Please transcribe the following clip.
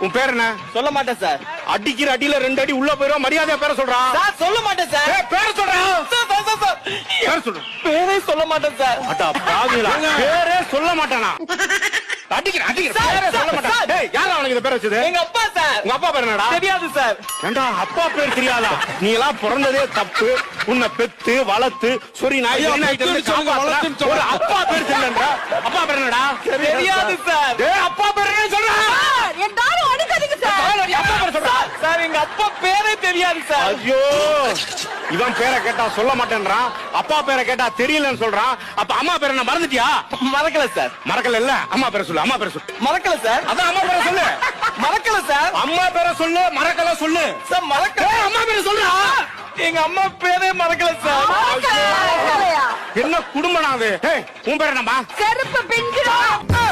உன் பேர் என்ன? சொல்ல மாட்டேன் சார். அடிக்கிற அடியில 2 அடி உள்ள போயிரும். மரியாதையா பேரை சொல்றா. சார் சொல்ல மாட்டேன் சார். பேரை சொல்றா. பேர் சொல்ற. பேரே சொல்ல மாட்டேன் சார். அடா பாவிகளா, பேரே சொல்ல மாட்டானா? அடிக்கிற பேரே சொல்ல மாட்டான். டேய், யாரா அவனுக்கு இந்த பேர் வச்சது? எங்க அப்பா சார். உங்க அப்பா பேர் என்னடா? தெரியாது சார். ஏண்டா அப்பா பேர் தெரியாதா? நீ எல்லாம் பிறந்ததே தப்பு. உன்னை பெத்து வளர்த்து சொரி நாய் ஒரு அப்பா பேர் தெரியலன்றா. அப்பா பேர் என்னடா? தெரியாது சார். டேய், அப்பா பேர் என்ன சொல்றா? எல்லாரும் அடிக்காதீங்க சார். அப்பா பேர் சொல்றா. சார் எங்க அப்பா பேரே தெரியாது சார். ஐயோ, இவன் பேரை கேட்டா சொல்ல மாட்டேன்றான், அப்பா பேரை கேட்டா தெரியலன்னு சொல்றான். அப்ப அம்மா பேரை என்ன மறந்துட்டியா? மறக்கல சார். மறக்கல இல்ல, அம்மா பேரை சொல்லு. அம்மா பேரை சொல்லு. மறக்கல சார். அதான் அம்மா பேரை சொல்லு. மறக்கல சார். அம்மா பேரை சொல்லு, மறக்கல சொல்லு. சார் மறக்கல. அம்மா பேரை சொல்றா. எங்க அம்மா பேரே மறக்கல சார். மறக்கலையா? என்ன குடும்பம் அது? உன் பேர் என்னம்மா? செருப்பு பிஞ்சிடும்.